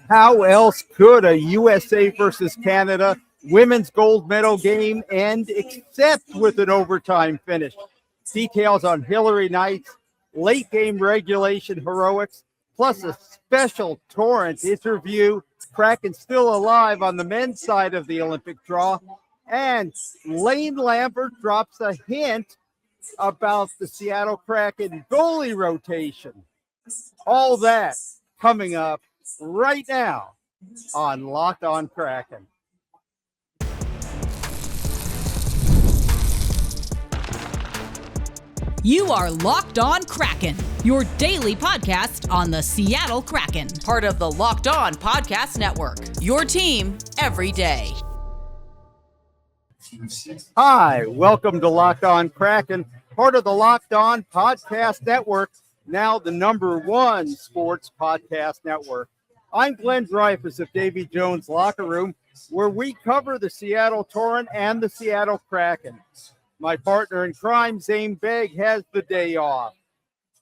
How else could a USA versus Canada women's gold medal game end except with an overtime finish? Details on Hillary Knight's late game regulation heroics, plus a special Torrent interview. Kraken still alive on the men's side of the Olympic draw. And Lane Lambert drops a hint about the Seattle Kraken goalie rotation. All that coming up right now on Locked On Kraken. You are Locked On Kraken, your daily podcast on the Seattle Kraken, part of the Locked On Podcast Network, your team every day. Hi, welcome to Locked On Kraken, part of the Locked On Podcast Network, now the #1 sports podcast network. I'm Glenn Dreyfus of Davy Jones Locker Room, where we cover the Seattle Torrent and the Seattle Kraken. My partner in crime, Zane Begg, has the day off.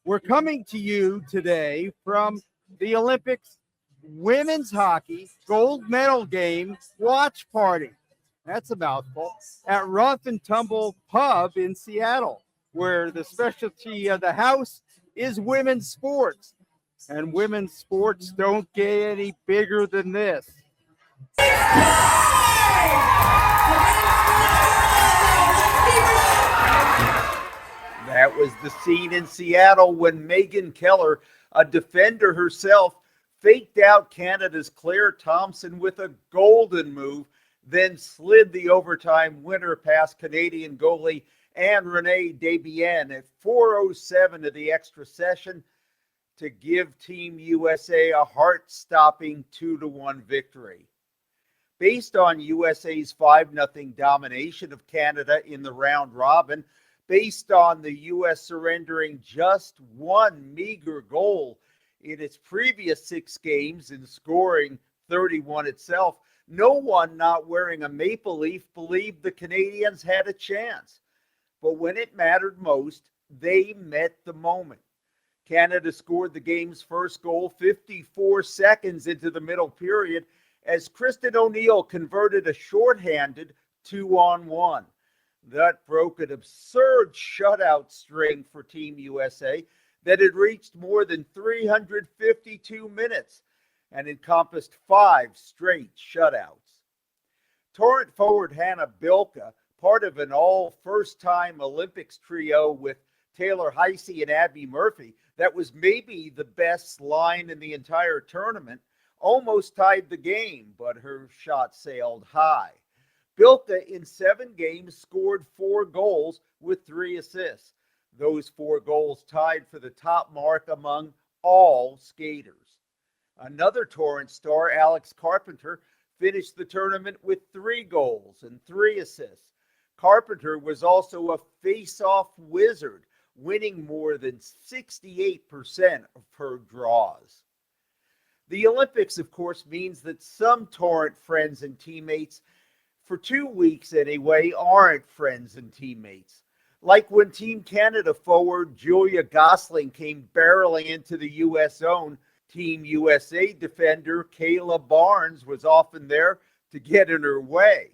We're coming to you today from the Olympics women's hockey gold medal game watch party. That's a mouthful. At Rough and Tumble Pub in Seattle, where the specialty of the house is women's sports. And women's sports don't get any bigger than this. That was the scene in Seattle when Megan Keller, a defender herself, faked out Canada's Claire Thompson with a golden move, then slid the overtime winner past Canadian goalie Anne Renee Desbiens at 4:07 of the extra session to give Team USA a heart-stopping 2-1 victory. Based on USA's 5-0 domination of Canada in the round robin, based on the U.S. surrendering just one meager goal in its previous 6 games and scoring 31 itself, no one not wearing a maple leaf believed the Canadians had a chance. But when it mattered most, they met the moment. Canada scored the game's first goal 54 seconds into the middle period as Kristen O'Neill converted a shorthanded 2-on-1. That broke an absurd shutout string for Team USA that had reached more than 352 minutes and encompassed 5 straight shutouts. Torrent forward Hannah Bilka, part of an all-first-time Olympics trio with Taylor Heisey and Abby Murphy, that was maybe the best line in the entire tournament, almost tied the game, but her shot sailed high. Bilka in 7 games scored 4 goals with 3 assists. Those 4 goals tied for the top mark among all skaters. Another Torrent star, Alex Carpenter, finished the tournament with 3 goals and 3 assists. Carpenter was also a face-off wizard, winning more than 68% of her draws. The Olympics, of course, means that some Torrent friends and teammates, for 2 weeks anyway, aren't friends and teammates. Like when Team Canada forward Julia Gosling came barreling into the U.S. zone, Team USA defender Kayla Barnes was often there to get in her way.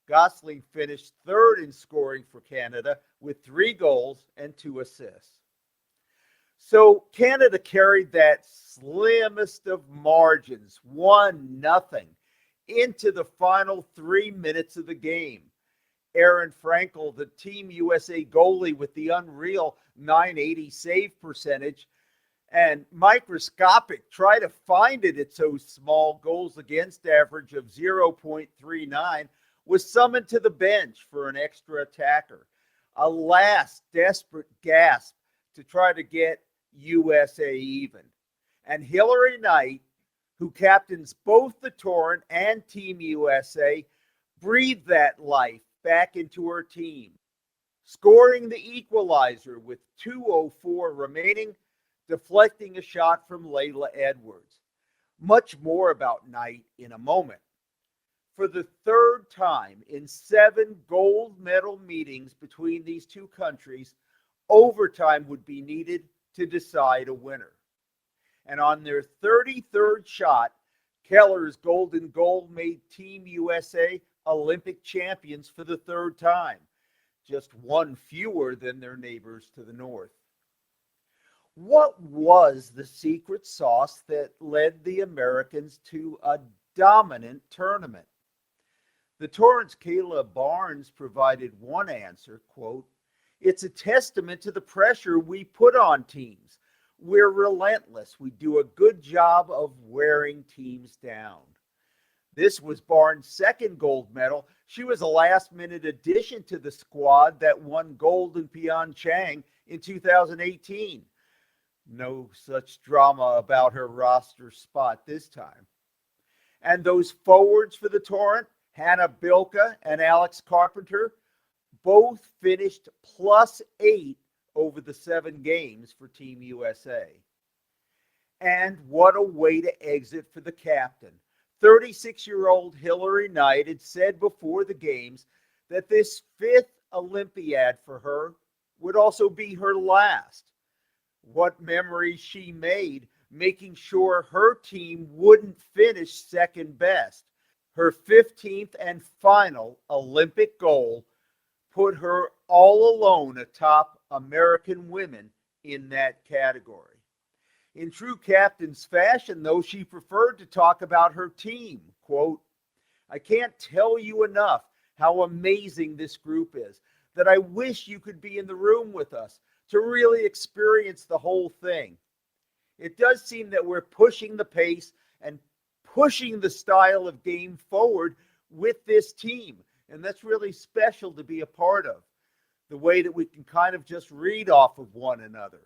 Gosling finished 3rd in scoring for Canada with 3 goals and 2 assists. So Canada carried that slimmest of margins, 1-0, into the final 3 minutes of the game. Aaron Frankel, the Team USA goalie with the unreal .980 save percentage, and microscopic try to find it at so small goals against average of 0.39, was summoned to the bench for an extra attacker. A last desperate gasp to try to get USA even. And Hillary Knight, who captains both the Torrent and Team USA, breathed that life back into her team, scoring the equalizer with 2:04 remaining, deflecting a shot from Layla Edwards. Much more about Knight in a moment. For the 3rd time in 7 gold medal meetings between these 2 countries, overtime would be needed to decide a winner. And on their 33rd shot, Keller's golden goal made Team USA Olympic champions for the third time, just one fewer than their neighbors to the north. What was the secret sauce that led the Americans to a dominant tournament? The Torrent's Kayla Barnes provided one answer, quote, "It's a testament to the pressure we put on teams. We're relentless. We do a good job of wearing teams down." This was Barnes' second gold medal. She was a last-minute addition to the squad that won gold in Pyeongchang in 2018. No such drama about her roster spot this time. And those forwards for the Torrent, Hannah Bilka and Alex Carpenter, both finished +8 over the 7 games for Team USA. And what a way to exit for the captain. 36-year-old Hillary Knight had said before the games that this 5th Olympiad for her would also be her last. What memories she made, making sure her team wouldn't finish second best. Her 15th and final Olympic goal put her all alone atop American women in that category. In true captain's fashion, though, she preferred to talk about her team. Quote, "I can't tell you enough how amazing this group is, that I wish you could be in the room with us to really experience the whole thing. It does seem that we're pushing the pace and pushing the style of game forward with this team. And that's really special to be a part of. The way that we can kind of just read off of one another.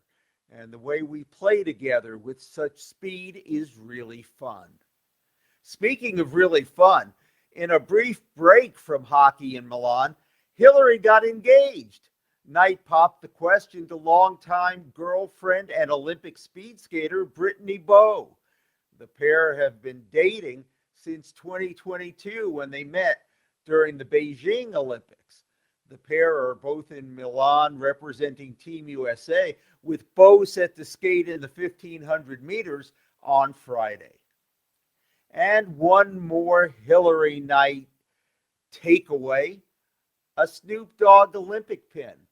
And the way we play together with such speed is really fun." Speaking of really fun, in a brief break from hockey in Milan, Hillary got engaged. Knight popped the question to longtime girlfriend and Olympic speed skater Brittany Bowe. The pair have been dating since 2022 when they met during the Beijing Olympics. The pair are both in Milan representing Team USA, with Bowe set to skate in the 1,500 meters on Friday. And one more Hillary Knight takeaway, a Snoop Dogg Olympic pin,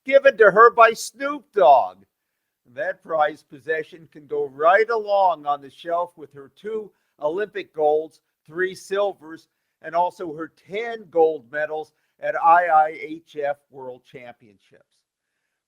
given to her by Snoop Dogg. That prized possession can go right along on the shelf with her 2 Olympic golds, 3 silvers, and also her 10 gold medals at IIHF World Championships.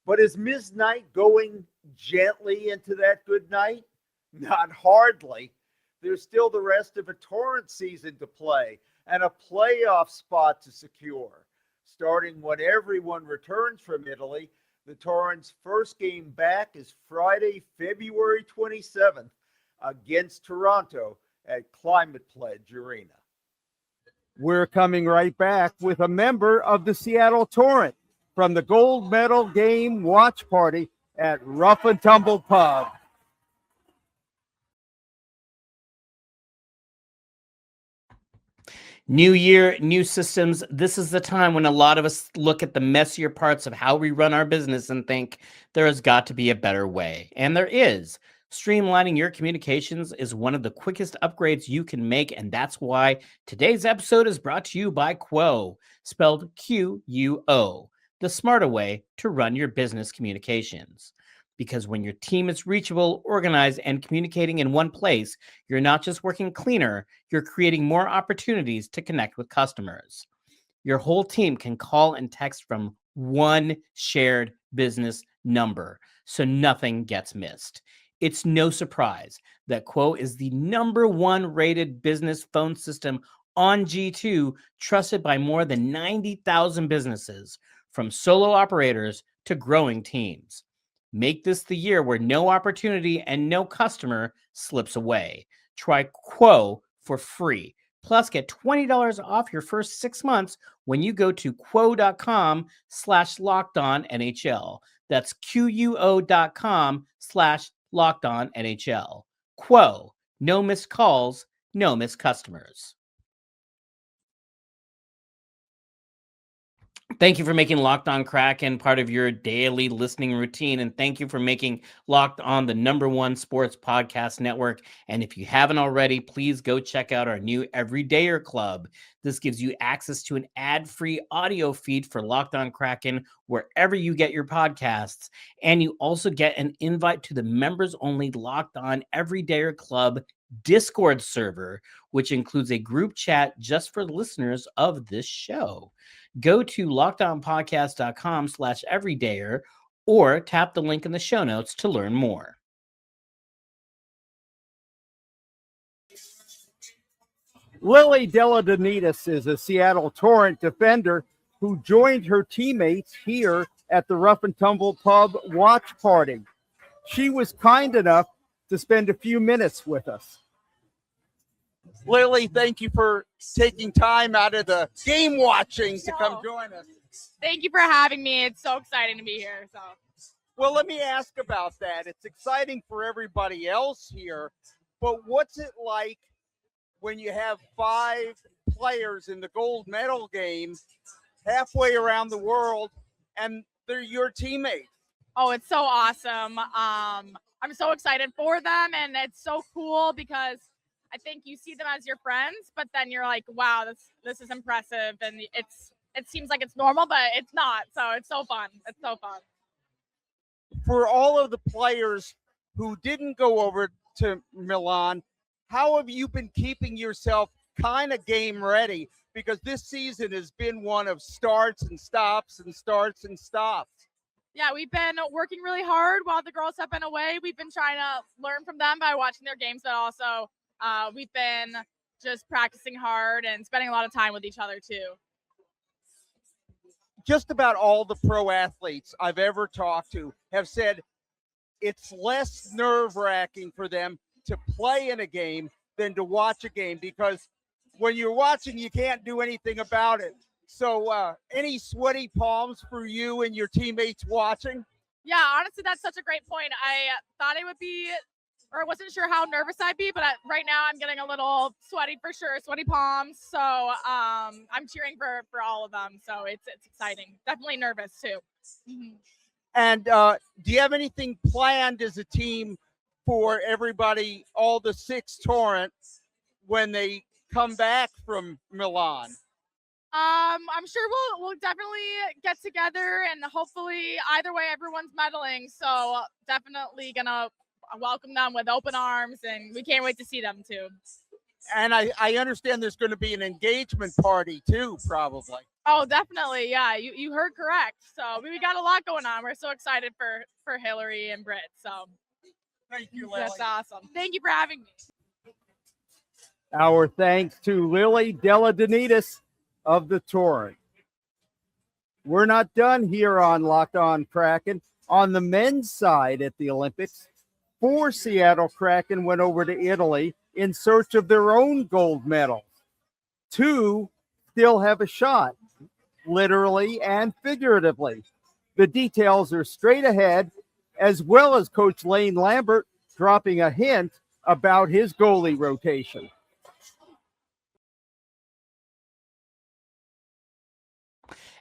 But is Ms. Knight going gently into that good night? Not hardly. There's still the rest of a Torrent season to play and a playoff spot to secure. Starting when everyone returns from Italy, the Torrent's first game back is Friday, February 27th against Toronto at Climate Pledge Arena. We're coming right back with a member of the Seattle Torrent from the gold medal game watch party at Rough and Tumble Pub. New year, new systems. This is the time when a lot of us look at the messier parts of how we run our business and think there has got to be a better way. And there is. Streamlining your communications is one of the quickest upgrades you can make, and that's why today's episode is brought to you by Quo, spelled Q-U-O, the smarter way to run your business communications. Because when your team is reachable, organized, and communicating in one place, you're not just working cleaner, you're creating more opportunities to connect with customers. Your whole team can call and text from one shared business number, so nothing gets missed. It's no surprise that Quo is the #1 rated business phone system on G2, trusted by more than 90,000 businesses, from solo operators to growing teams. Make this the year where no opportunity and no customer slips away. Try Quo for free. Plus, get $20 off your first 6 months when you go to quo.com/lockedonnhl. That's QUO.com/lockedonnhl. Quo. No missed calls, no missed customers. Thank you for making Locked On Kraken part of your daily listening routine. And thank you for making Locked On the #1 sports podcast network. And if you haven't already, please go check out our new Everydayer Club. This gives you access to an ad-free audio feed for Locked On Kraken wherever you get your podcasts. And you also get an invite to the members-only Locked On Everydayer Club Discord server, which includes a group chat just for listeners of this show. Go to lockedonpodcast.com/everydayer or tap the link in the show notes to learn more. Lily Deladonitis is a Seattle Torrent defender who joined her teammates here at the Rough and Tumble Pub watch party. She was kind enough to spend a few minutes with us. Lily, thank you for taking time out of the game watching to come join us. Thank you for having me. It's so exciting to be here. Well, let me ask about that. It's exciting for everybody else here, but what's it like when you have 5 players in the gold medal game halfway around the world and they're your teammates? Oh, it's so awesome. I'm so excited for them, and it's so cool because I think you see them as your friends, but then you're like, wow, this is impressive, and it seems like it's normal, but it's not. So it's so fun. It's so fun. For all of the players who didn't go over to Milan, how have you been keeping yourself kind of game ready? Because this season has been one of starts and stops and starts and stops. Yeah, we've been working really hard while the girls have been away. We've been trying to learn from them by watching their games, but also we've been just practicing hard and spending a lot of time with each other too. Just about all the pro athletes I've ever talked to have said it's less nerve-wracking for them to play in a game than to watch a game, because when you're watching, you can't do anything about it. So any sweaty palms for you and your teammates watching? Yeah, honestly, that's such a great point. I thought it would be, or I wasn't sure how nervous I'd be, but right now I'm getting a little sweaty for sure, sweaty palms. So I'm cheering for all of them. So it's exciting. Definitely nervous too. Mm-hmm. And do you have anything planned as a team for everybody, all the 6 Torrents, when they come back from Milan? I'm sure we'll definitely get together, and hopefully either way everyone's medaling. So definitely gonna welcome them with open arms, and we can't wait to see them too. And I understand there's going to be an engagement party too, probably. Oh, definitely. Yeah, you heard correct. So we got a lot going on. We're so excited for Hillary and Britt. So thank you, Lily. That's awesome. Thank you for having me. Our thanks to Lily Deladonitis of the Torrent. We're not done here on Locked On Kraken. On the men's side at the Olympics, 4 Seattle Kraken went over to Italy in search of their own gold medals. 2 still have a shot, literally and figuratively. The details are straight ahead, as well as Coach Lane Lambert dropping a hint about his goalie rotation.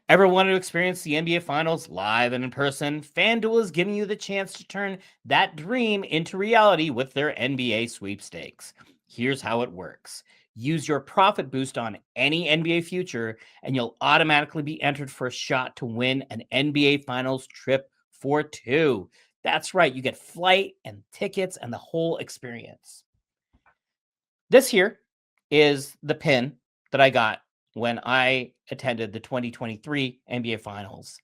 Ever wanted to experience the NBA Finals live and in person? FanDuel is giving you the chance to turn that dream into reality with their NBA sweepstakes. Here's how it works. Use your profit boost on any NBA future, and you'll automatically be entered for a shot to win an NBA Finals trip for 2. That's right, you get flight and tickets and the whole experience. This here is the pin that I got when I attended the 2023 NBA Finals.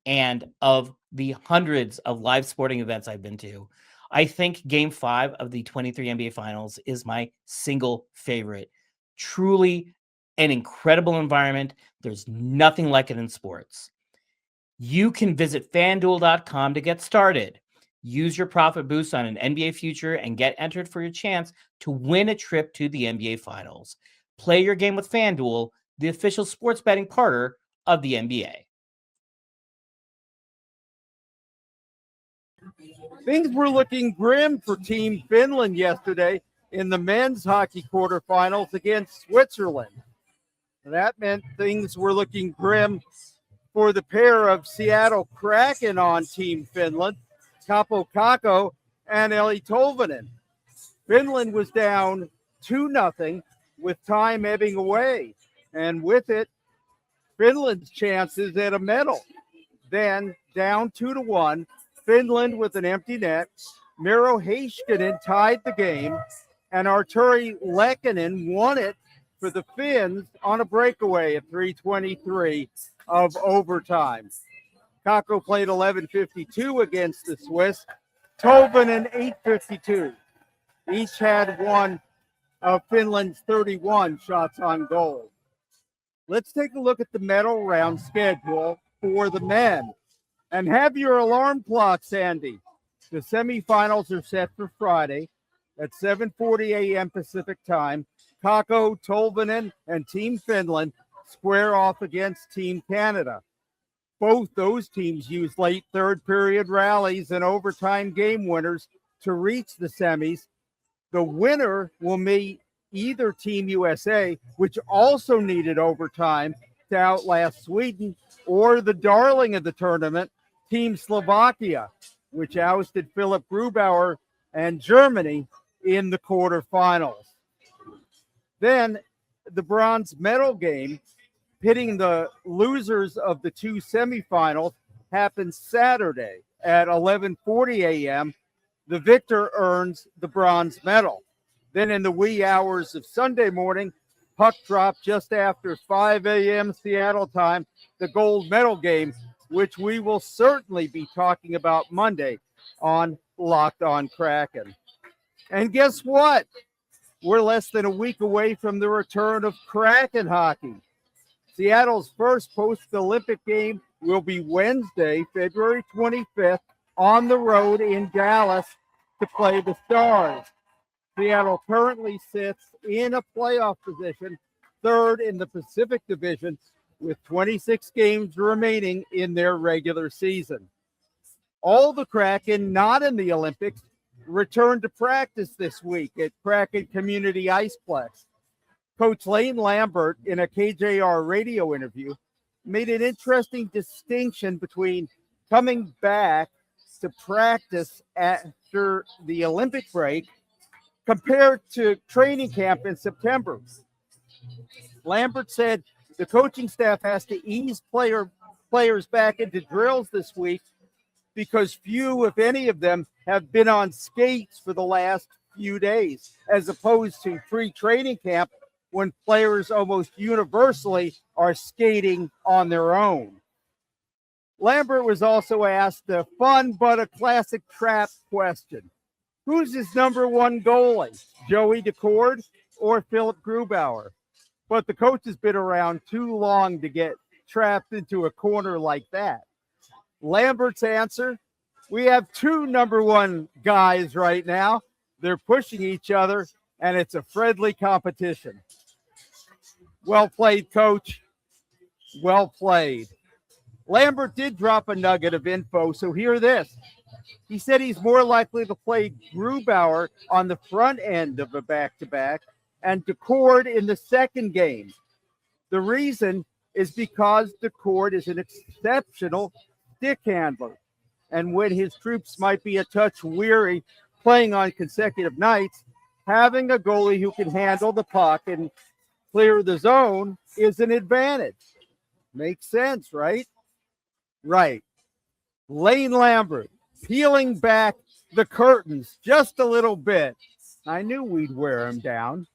And of the hundreds of live sporting events I've been to, I think Game 5 of the 23 NBA Finals is my single favorite. Truly an incredible environment. There's nothing like it in sports. You can visit FanDuel.com to get started. Use your profit boost on an NBA future and get entered for your chance to win a trip to the NBA Finals. Play your game with FanDuel, the official sports betting partner of the NBA. Things were looking grim for Team Finland yesterday in the men's hockey quarterfinals against Switzerland. That meant things were looking grim for the pair of Seattle Kraken on Team Finland, Capo Kakko and Eli Tolvanen. Finland was down 2-0 with time ebbing away, and with it, Finland's chances at a medal. Then down 2-1, Finland with an empty net. Miro Heiskanen tied the game, and Arturi Lehkonen won it for the Finns on a breakaway at 3:23 of overtime. Kakko played 11:52 against the Swiss. Tolvanen 8:52. Each had one of Finland's 31 shots on goal. Let's take a look at the medal round schedule for the men. And have your alarm clocks handy. The semifinals are set for Friday at 7:40 a.m. Pacific time. Kakko, Tolvanen, and Team Finland square off against Team Canada. Both those teams use late third period rallies and overtime game winners to reach the semis. The winner will meet either Team USA, which also needed overtime to outlast Sweden, or the darling of the tournament, Team Slovakia, which ousted Philip Grubauer and Germany in the quarterfinals. Then the bronze medal game, pitting the losers of the two semifinals, happens Saturday at 11:40 a.m. The victor earns the bronze medal. Then in the wee hours of Sunday morning, puck drop just after 5 a.m. Seattle time, the gold medal game, which we will certainly be talking about Monday on Locked On Kraken. And guess what? We're less than a week away from the return of Kraken hockey. Seattle's first post-Olympic game will be Wednesday, February 25th, on the road in Dallas to play the Stars. Seattle currently sits in a playoff position, third in the Pacific Division, with 26 games remaining in their regular season. All the Kraken not in the Olympics returned to practice this week at Kraken Community Iceplex. Coach Lane Lambert, in a KJR radio interview, made an interesting distinction between coming back to practice after the Olympic break compared to training camp in September. Lambert said the coaching staff has to ease players back into drills this week because few, if any of them, have been on skates for the last few days, as opposed to pre-training camp when players almost universally are skating on their own. Lambert was also asked a fun but a classic trap question. Who's his number one goalie, Joey Decord or Philip Grubauer? But the coach has been around too long to get trapped into a corner like that. Lambert's answer, we have two number one guys right now. They're pushing each other, and it's a friendly competition. Well played, Coach. Well played. Lambert did drop a nugget of info, so hear this. He said he's more likely to play Grubauer on the front end of a back-to-back and Decord in the second game. The reason is because Decord is an exceptional stick handler, and when his troops might be a touch weary playing on consecutive nights, having a goalie who can handle the puck and clear the zone is an advantage. Makes sense, right? Right. Lane Lambert, peeling back the curtains just a little bit. I knew we'd wear him down.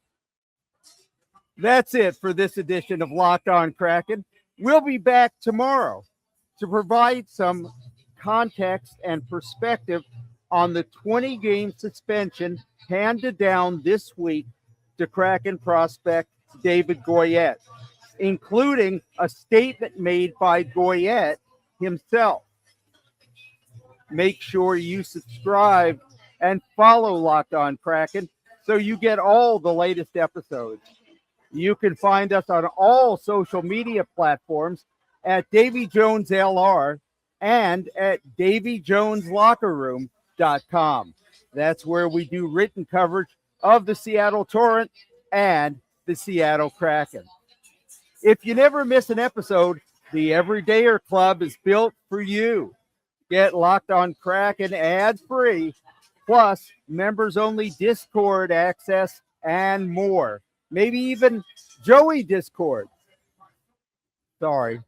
That's it for this edition of Locked On Kraken. We'll be back tomorrow to provide some context and perspective on the 20-game suspension handed down this week to Kraken prospect David Goyette, including a statement made by Goyette himself. Make sure you subscribe and follow Locked On Kraken so you get all the latest episodes. You can find us on all social media platforms at Davy Jones LR and at DavyJonesLockerRoom.com. That's where we do written coverage of the Seattle Torrent and the Seattle Kraken. If you never miss an episode, The Everydayer Club is built for you. Get Locked On Kraken ad-free, plus members-only Discord access and more. Maybe even Joey Discord. Sorry.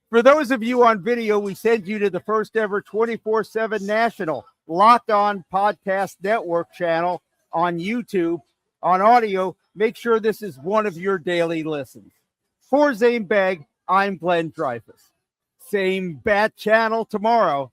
For those of you on video, we send you to the first ever 24/7 national Locked On Podcast Network channel on YouTube. On audio, make sure this is one of your daily listens. For Zane Begg, I'm Glenn Dreyfus. Same bat channel tomorrow.